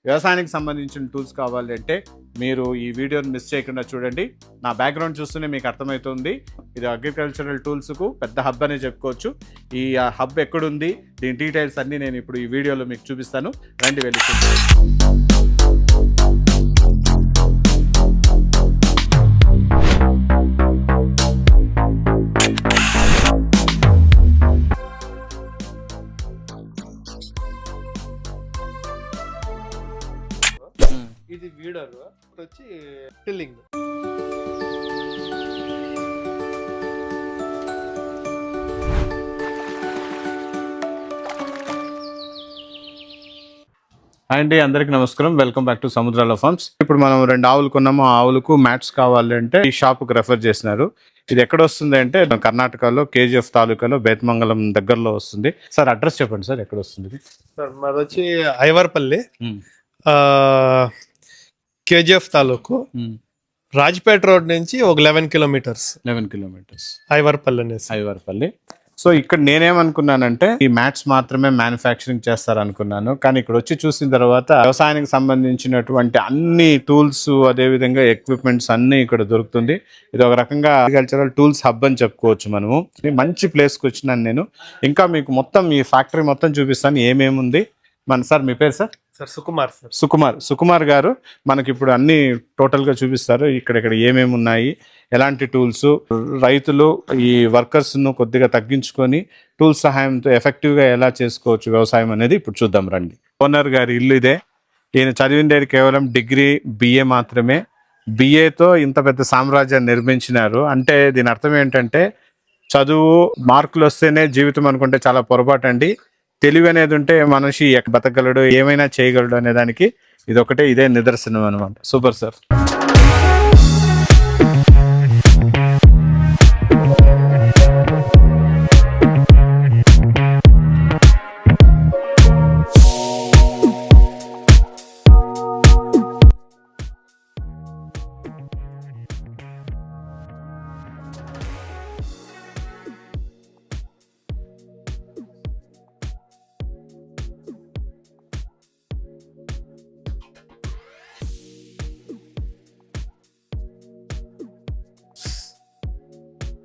వ్యవసాయానికి సంబంధించిన టూల్స్ కావాలి అంటే మీరు ఈ వీడియోని మిస్ చేయకుండా చూడండి. నా బ్యాక్గ్రౌండ్ చూస్తూనే మీకు అర్థమవుతుంది, ఇది అగ్రికల్చరల్ టూల్స్కు పెద్ద హబ్ అనే చెప్పుకోవచ్చు. ఈ హబ్ ఎక్కడుంది, దీని డీటెయిల్స్ అన్నీ నేను ఇప్పుడు ఈ వీడియోలో మీకు చూపిస్తాను. రండి వెళ్ళి ఇది వీడర్ వచ్చి టిల్లింగ్. అండి, అందరికి నమస్కారం. Welcome back to Samudrala farms. ఇప్పుడు మనం 2 ఆవులు కొన్నాము. ఆ ఆవులకు మ్యాట్స్ కావాలంటే ఈ షాప్కి రెఫర్ చేసినారు. ఇది ఎక్కడ వస్తుంది అంటే కర్ణాటకలో కేజీఎఫ్ తాలూకాలో బేతమంగళం దగ్గరలో వస్తుంది. సార్ అడ్రస్ చెప్పండి సార్, ఎక్కడ వస్తుంది? సార్ మాది వచ్చి ఐవర్పల్లి, కేజీఎఫ్ తాలూకు, రాజ్పేట రోడ్ నుంచి ఒక 11 కిలోమీటర్స్. ఐవర్పల్లి అనేసి. ఐవర్పల్లి. సో ఇక్కడ నేనేమనుకున్నానంటే ఈ మ్యాట్స్ మాత్రమే మ్యానుఫ్యాక్చరింగ్ చేస్తారు అనుకున్నాను, కానీ ఇక్కడ వచ్చి చూసిన తర్వాత వ్యవసాయానికి సంబంధించినటువంటి అన్ని టూల్స్, అదేవిధంగా ఎక్విప్మెంట్స్ అన్ని ఇక్కడ దొరుకుతుంది. ఇది ఒక రకంగా అగ్రికల్చరల్ టూల్స్ హబ్ అని చెప్పుకోవచ్చు మనము. మంచి ప్లేస్కి వచ్చినాను నేను. ఇంకా మీకు మొత్తం ఈ ఫ్యాక్టరీ మొత్తం చూపిస్తాను ఏమేమి ఉంది. సార్ మీ పేరు sir? Sir Sukumar. Sir Sukumar గారు మనకి ఇప్పుడు అన్ని టోటల్గా చూపిస్తారు. ఇక్కడ ఏమేమి ఉన్నాయి, ఎలాంటి టూల్స్, రైతులు ఈ వర్కర్స్ను కొద్దిగా తగ్గించుకొని టూల్స్ సహాయంతో ఎఫెక్టివ్గా ఎలా చేసుకోవచ్చు వ్యవసాయం అనేది ఇప్పుడు చూద్దాం రండి. ఓనర్ గారి ఇల్లు ఇదే. ఈయన చదివిండేది కేవలం డిగ్రీ BA మాత్రమే. BAతో ఇంత పెద్ద సామ్రాజ్యాన్ని నిర్మించినారు. అంటే దీని అర్థం ఏంటంటే చదువు మార్కులు వస్తేనే జీవితం అనుకుంటే చాలా పొరపాటు అండి. తెలివి అనేది ఉంటే మనిషి బతకగలడు, ఏమైనా చేయగలడు అనే దానికి ఇదే నిదర్శనం అనమాట. Super sir.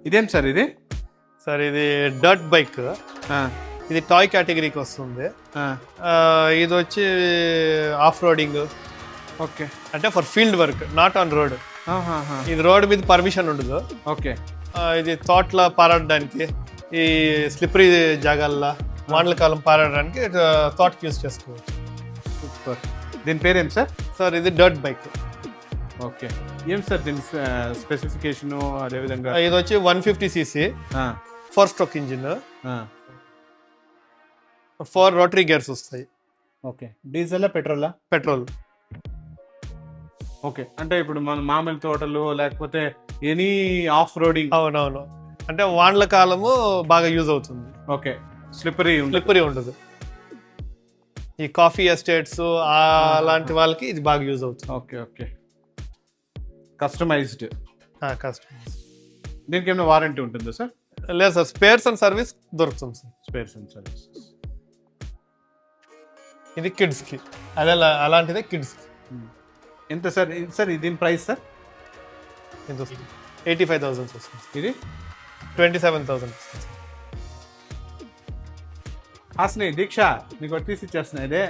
ఇదేం సార్ ఇది? సార్ ఇది డర్ట్ బైక్. ఇది టాయ్ కేటగిరీకి వస్తుంది. ఇది వచ్చి ఆఫ్ రోడింగ్. ఓకే. అంటే for field work, not on road. ఇది రోడ్ మీద పర్మిషన్ ఉండదు. ఓకే. ఇది తోటలో పారాడడానికి, ఈ స్లిప్పరీ జాగాల్లో వానల కాలం పారాడడానికి తోటకి యూజ్ చేసుకోవచ్చు. సూపర్. దీని పేరేం సార్? సార్ ఇది డర్ట్ బైక్. ఓకే. ఏం సార్ దీని స్పెసిఫికేషన్? అదేవిధంగా ఇది వచ్చి 150cc 4 stroke engine, 4 rotary gears వస్తాయి. ఓకే. డీజిల్ పెట్రోలా? పెట్రోల్. ఓకే. అంటే ఇప్పుడు మన మామూలు తోటలు లేకపోతే ఎనీ ఆఫ్ రోడింగ్? అవునవును. అంటే వానల కాలము బాగా యూజ్ అవుతుంది. ఓకే. స్లిప్పరీ ఉండదు. ఈ కాఫీ ఎస్టేట్స్ అలాంటి వాళ్ళకి ఇది బాగా యూజ్ అవుతుంది. ఓకే. ఓకే. కస్టమైజ్డ్. దీనికి ఏమైనా వారంటీ ఉంటుందా సార్? లేదు సార్, స్పేర్స్ అండ్ సర్వీస్ దొరుకుతుంది సార్. Spares and services. ఇది కిడ్స్కి, అదే అలాంటిదే కిడ్స్కి. ఎంత సార్? సార్ దీని ప్రైస్ సార్ ఎంత వస్తుంది? 85,000 వస్తుంది. ఇది 27,000. హాస్ని, దీక్ష నీకు ఒకటి తీసి ఇచ్చేస్తున్నా. ఇదే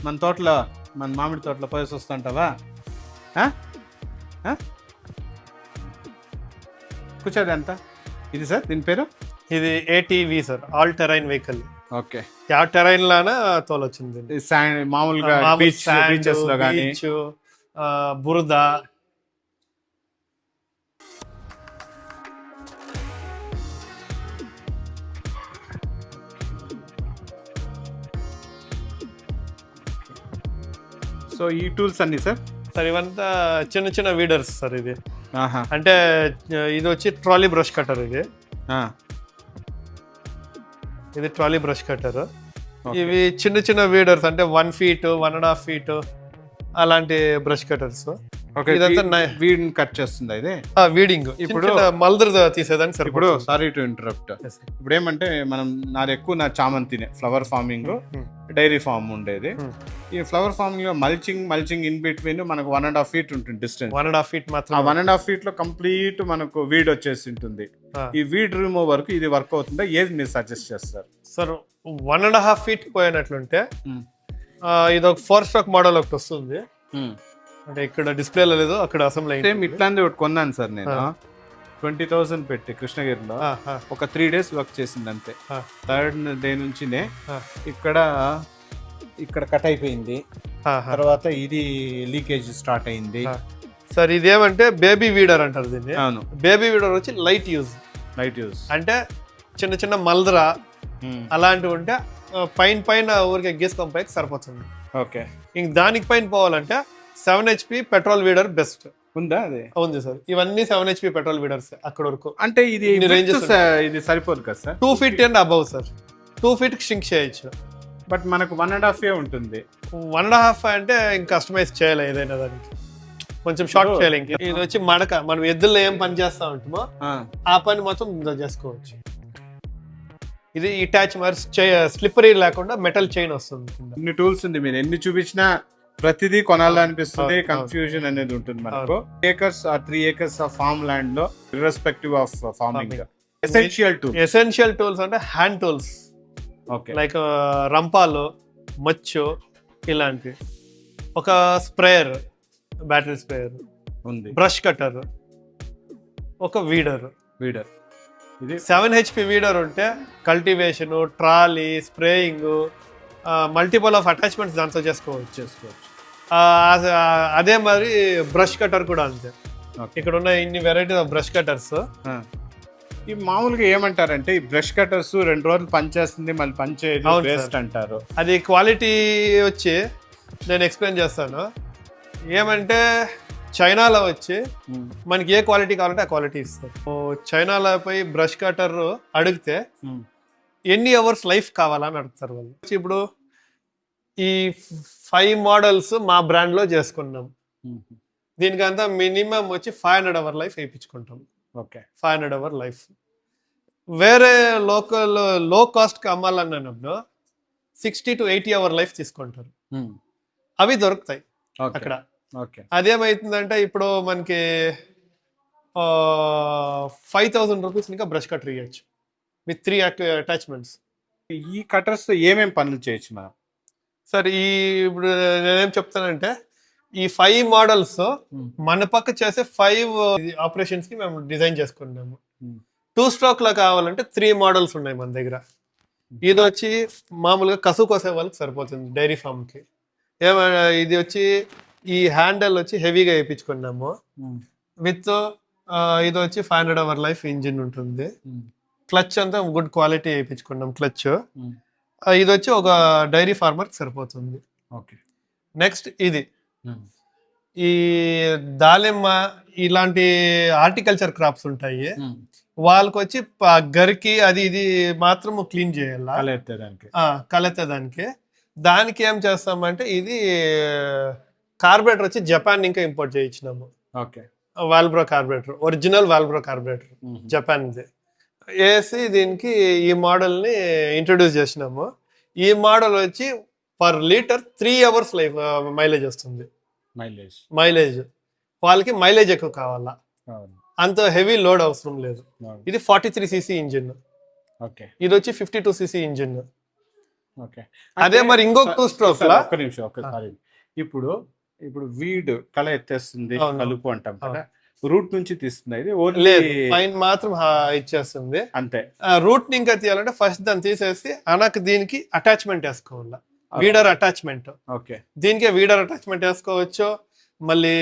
మన తోటలో, మన మామిడి తోటలో పోయేసి వస్తుంటావా? కూర్చోది ఎంత? ఇది సార్ దీని పేరు? ఇది ATV sir, all terrain vehicle. Okay. ఆ టెరైన్ లానే తోలొచ్చింది. మామూలుగా బీచెస్ లో కానీ, బురద. సో ఈ టూల్స్ అన్ని సార్ ఇవంతా చిన్న చిన్న వీడర్స్ సార్. ఇది అంటే ఇది వచ్చి ట్రాలీ బ్రష్ కట్టర్. ఇది ట్రాలీ బ్రష్ కట్టర్. ఇవి చిన్న చిన్న వీడర్స్, అంటే 1 feet 1.5 feet అలాంటి బ్రష్ కట్టర్స్. ఓకే ఇదంతా వీడిని కట్ చేస్తుంది ఇది. వీడింగ్ ఇప్పుడు మల్దర్ తీసేదానికి ఇప్పుడు సరిపడు. సారీ టు ఇంటరప్ట్, ఇప్పుడు ఏమంటే మనం నా చామంతినే ఫ్లవర్ ఫార్మింగ్ డైరీ ఫార్మ్ ఉండేది. ఈ ఫ్లవర్ ఫార్మింగ్ లో మల్చింగ్ ఇన్ బిట్వీన్ మనకు 1.5 feet ఉంటుంది డిస్టెన్స్. 1.5 feet మాత్రం. ఆ 1.5 feet లో కంప్లీట్ మనకు వీడ్ వచ్చేసి ఉంటుంది. ఈ వీడ్ రిమూవర్ కి ఇది వర్క్ అవుతుందా, ఏది మీరు సజెస్ట్ చేస్తారు? సార్ 1.5 feet పోయినట్లుంటే ఇది ఒక 4-stroke మోడల్ ఒకటి వస్తుంది. అంటే ఇక్కడ డిస్ప్లేలో లేదు, అక్కడ అసెంబ్లీ సేమ్ ఇట్లాంటి ఒకటి కొన్నాను సార్ నేను 20,000 పెట్టి కృష్ణగిరిలో. ఒక 3 days వర్క్ చేసింది అంతే. 3rd day నుంచినే ఇక్కడ కట్ అయిపోయింది. తర్వాత ఇది లీకేజ్ స్టార్ట్ అయింది. సార్ ఇదేమంటే బేబీ వీడర్ అంటారు దీన్ని. అవును, బేబీ వీడర్ వచ్చి లైట్ యూజ్ అంటే చిన్న చిన్న మల్దరా అలాంటివి ఉంటే పైన ఊరికే గీసుకొని పైకి సరిపోతుంది. ఓకే, ఇంక దానికి పైన పోవాలంటే 7 HP పెట్రోల్ వీడర్ బెస్ట్. ఉందా అది? ఉంది సార్, ఇవన్నీ 7 HP పెట్రోల్ వీడర్స్ అక్కడ వరకు. అంటే ఇది రేంజెస్ ఇది సరిపోదు కదా sir? 2 feet and above sir. 2 feet షింక్ చేయొచ్చు. బట్ మనకు 1.5 ఉంటుంది. 1.5 అంటే ఇంకా కస్టమైజ్ చేయాలి ఏదైనా దానికి, కొంచెం షార్ట్ చేయాలి. ఇంక ఇది వచ్చి మడక, మనం ఎద్దుల్లో ఏం పని చేస్తా ఉంటామో ఆ పని మొత్తం ఇందులో చేసుకోవచ్చు. ఇది అటాచ్ మరి స్లిప్పరీ లేకుండా మెటల్ చైన్ వస్తుంది. ఇన్ని టూల్స్ ఉంది, మీరు ఎన్ని చూపించినా ప్రతిదీ కొనాలనిపిస్తుంది. కన్ఫ్యూజన్ అనేది ఉంటుంది మనకు. Acres 3 acres of farm land లో irrespective of farming essential tools అంటే హ్యాండ్ టూల్స్. ఓకే, లైక్ రంపాలు, మచ్చు ఇలాంటివి. ఒక స్ప్రేయర్, బ్యాటరీ స్ప్రేయర్ ఉంది, బ్రష్ కట్టర్, ఒక వీడర్. ఇది 7 HP వీడర్ ఉంటే cultivation, trolley, spraying, multiple of attachments దాంతో చేసుకోవచ్చు. అదే మరి బ్రష్ కట్టర్ కూడా అంతే. ఇక్కడ ఉన్న ఇన్ని వెరైటీ ఆఫ్ బ్రష్ కట్టర్స్. ఈ మామూలుగా ఏమంటారంటే ఈ బ్రష్ కట్టర్స్ 2 రోజులు పనిచేస్తుంది, మళ్ళీ పనిచేయదు, వేస్ట్ అంటారు. అది క్వాలిటీ వచ్చి నేను ఎక్స్ప్లెయిన్ చేస్తాను. ఏమంటే చైనాలో వచ్చి మనకి ఏ క్వాలిటీ కావాలంటే ఆ క్వాలిటీ ఇస్తారు. చైనాలో పోయి బ్రష్ కట్టర్ అడిగితే ఎన్ని అవర్స్ లైఫ్ కావాలని అడుగుతారు వాళ్ళు. ఇప్పుడు ఈ 5 models మా బ్రాండ్ లో చేసుకున్నాం. దీనికంతా మినిమం వచ్చి 500 hour లైఫ్ వేయించుకుంటాం. Okay, 500 hour life. వేరే లోకల్ లో కాస్ట్ కి అమ్మాలన్నప్పుడు 60 to 80 hour లైఫ్ తీసుకుంటారు. అవి దొరుకుతాయి అక్కడ. అదేమైతుందంటే ఇప్పుడు మనకి 5,000 rupees ఇంకా బ్రష్ కట్టర్ ఇవ్వచ్చు విత్ 3 అటాచ్మెంట్స్. ఈ కట్టర్స్ ఏమేమి పనులు చేయొచ్చు మనం? సార్ ఇప్పుడు నేనేం చెప్తానంటే ఈ 5 models మన పక్క చేసే 5 ఆపరేషన్స్ కి మేము డిజైన్ చేసుకున్నాము. 2 stroke లో కావాలంటే 3 models ఉన్నాయి మన దగ్గర. ఇది వచ్చి మామూలుగా కసు కోసే వాళ్ళకి సరిపోతుంది డైరీ ఫామ్ కి. ఇది వచ్చి ఈ హ్యాండిల్ వచ్చి హెవీగా వేయించుకున్నాము విత్ ఇది వచ్చి 500 hour లైఫ్ ఇంజిన్ ఉంటుంది. క్లచ్ అంతా గుడ్ క్వాలిటీ వేయించుకున్నాం క్లచ్. ఇది వచ్చి ఒక డైరీ ఫార్మర్ సరిపోతుంది. నెక్స్ట్ ఇది ఈ దాలిమ్మ ఇలాంటి హార్టికల్చర్ క్రాప్స్ ఉంటాయి, వాళ్ళకి వచ్చి గరికి అది ఇది మాత్రం క్లీన్ చేయాలి కలెత్తేదానికి. దానికి ఏం చేస్తామంటే ఇది కార్బొరేటర్ వచ్చి జపాన్ ఇంకా ఇంపోర్ట్ చేయించినాము. వాల్బ్రో కార్బొరేటర్, ఒరిజినల్ వాల్బ్రో కార్బొరేటర్ జపాన్ది వేసి దీనికి ఈ మోడల్ ని ఇంట్రొడ్యూస్ చేసినాము. ఈ మోడల్ వచ్చి per litre 3 hours life mileage వస్తుంది. మైలేజ్ వాళ్ళకి మైలేజ్ ఎక్కువ కావాలా, అంత హెవీ లోడ్ అవసరం లేదు. ఇది 43cc ఇంజిన్, ఇది వచ్చి 52cc ఇంజిన్. అదే మరి ఇంకొక 2 strokes లా. ఒక్క నిమిషం ఒక్కసారి. ఇప్పుడు వీడ్ కల ఎత్తేస్తుంది, కలుపు అంటాం కదా, రూట్ నుంచి తీస్తుంది. ఇది ఓన్లీ పైన మాత్రం ఇచ్చేస్తుంది అంతే. రూట్ ని ఇంకా తీయాలంటే ఫస్ట్ దాన్ని తీసేసి అనకు దీనికి అటాచ్మెంట్ వేసుకోవాలి, వీడర్ అటాచ్మెంట్. దీనికే వీడర్ అటాచ్మెంట్ వేసుకోవచ్చు, మళ్ళీ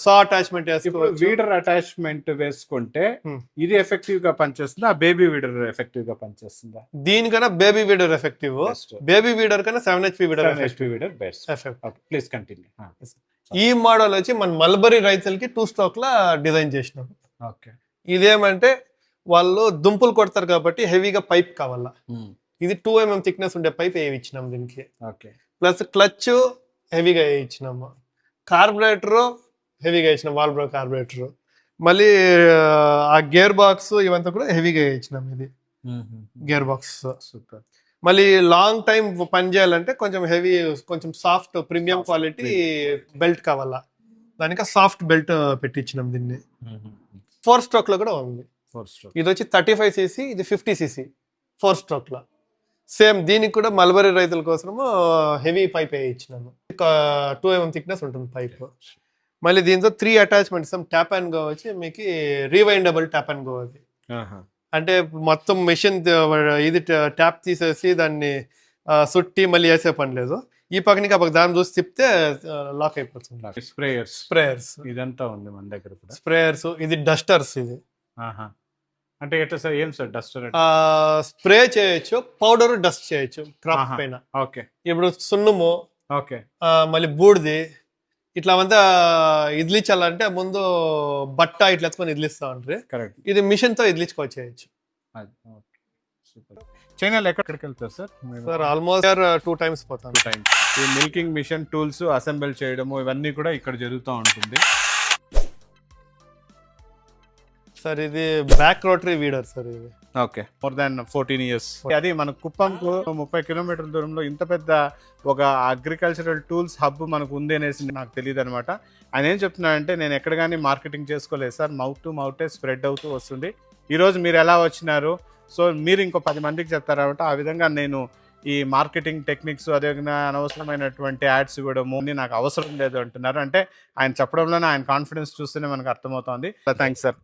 సా అటాచ్మెంట్ వేసుకోవచ్చు. వీడర్ అటాచ్మెంట్ వేసుకుంటే ఇది ఎఫెక్టివ్ గా పనిచేస్తుందా, ఆ బేబీ వీడర్ ఎఫెక్టివ్ గా పనిచేస్తుందా? దీనికన్నా baby weeder effective. Baby weeder కన్నా 7 HP weeder best. Please continue. ఈ మోడల్ వచ్చి మన మల్బరీ రైతులకి 2 stroke లా డిజైన్ చేసినాం. ఇదేమంటే వాళ్ళు దుంపులు కొడతారు కాబట్టి హెవీగా పైప్ కావాలా. ఇది 2 mm థిక్నెస్ ఉండే పైప్ వేయించినాం దీనికి. ప్లస్ క్లచ్ హెవీగా వేయించినాము. కార్బొరేటర్ హెవీగా ఇచ్చినాం వాల్బ్రో కార్బొరేటర్. మళ్ళీ ఆ గేర్ బాక్స్ ఇవంతా కూడా హెవీగా ఇచ్చినాం. ఇది గేర్ బాక్స్. సూపర్. మళ్ళీ లాంగ్ టైం పని చేయాలంటే కొంచెం హెవీ, కొంచెం సాఫ్ట్ ప్రీమియం క్వాలిటీ బెల్ట్ కావాలా, దానికి సాఫ్ట్ బెల్ట్ పెట్టించినాం దీన్ని. 4 స్ట్రోక్ లో కూడా ఉంది. 4 స్ట్రోక్. ఇది వచ్చి 35cc, ఇది 50cc 4 స్ట్రోక్ లో. సేమ్ దీనికి కూడా మల్బరీ రైతుల కోసము హెవీ పైప్ ఇచ్చినాము. 2 mm థిక్నెస్ ఉంటుంది పైప్. మళ్ళీ దీంతో 3 అటాచ్మెంట్స్ ట్యాప్ అండ్ గో వచ్చి మీకు రీవైండబుల్ ట్యాప్ అండ్ గో. అది అంటే మొత్తం మెషిన్ ఇది ట్యాప్ తీసేసి దాన్ని సుట్టి మళ్ళీ వేసే పని లేదు. ఈ పక్కనికి ఆ పక్క దాన్ని చూసి తిప్పితే లాక్ అయిపోతుంది. స్ప్రేయర్స్ ఇదంతా ఉంది మన దగ్గర కూడా. స్ప్రేయర్స్, ఇది డస్టర్స్. ఇది అంటే ఎట్లా సార్, ఏం సార్ డస్టర్? స్ప్రే చేయొచ్చు, పౌడర్ డస్ట్ చేయొచ్చు క్రాప్ పైన. ఓకే. ఇప్పుడు సున్నుము, ఓకే, మళ్ళీ బూడిది ఇట్లా అంతా ఇదిలించాలంటే ముందు బట్ట ఇట్లా ఎత్తుకొని ఇదిలిస్తా ఉంటారు. కరెక్ట్. ఇది మిషన్ తో ఇదిలించుకోవచ్చు. చైనాలో ఎక్కడికి వెళ్తారు సార్? సార్ ఆల్మోస్ట్ 2 times పోతాను. 2 times. ఈ మిల్కింగ్ మిషన్ టూల్స్ అసెంబుల్ చేయడము ఇవన్నీ కూడా ఇక్కడ జరుగుతూ ఉంటుంది. సార్ ఇది బ్యాక్ రోటరీ వీడర్ సార్. ఇది ఓకే, మోర్ దాన్ 14 years. అది మన కుప్పంకు 30 కిలోమీటర్ల దూరంలో ఇంత పెద్ద ఒక అగ్రికల్చరల్ టూల్స్ హబ్ మనకు ఉంది అనేసి నాకు తెలియదు అనమాట. ఆయన ఏం చెప్తున్నాడంటే, నేను ఎక్కడ కానీ మార్కెటింగ్ చేసుకోలేదు సార్, మౌత్ టు మౌతే స్ప్రెడ్ అవుతూ వస్తుంది. ఈరోజు మీరు ఎలా వచ్చినారు, సో మీరు ఇంకో 10 మందికి చెప్తారనమాట. ఆ విధంగా నేను ఈ మార్కెటింగ్ టెక్నిక్స్, అదేవిధంగా అనవసరమైనటువంటి యాడ్స్ ఇవ్వడము నాకు అవసరం లేదు అంటున్నారు. అంటే ఆయన చెప్పడంలోనే ఆయన కాన్ఫిడెన్స్ చూస్తేనే మనకు అర్థమవుతుంది. Thanks sir.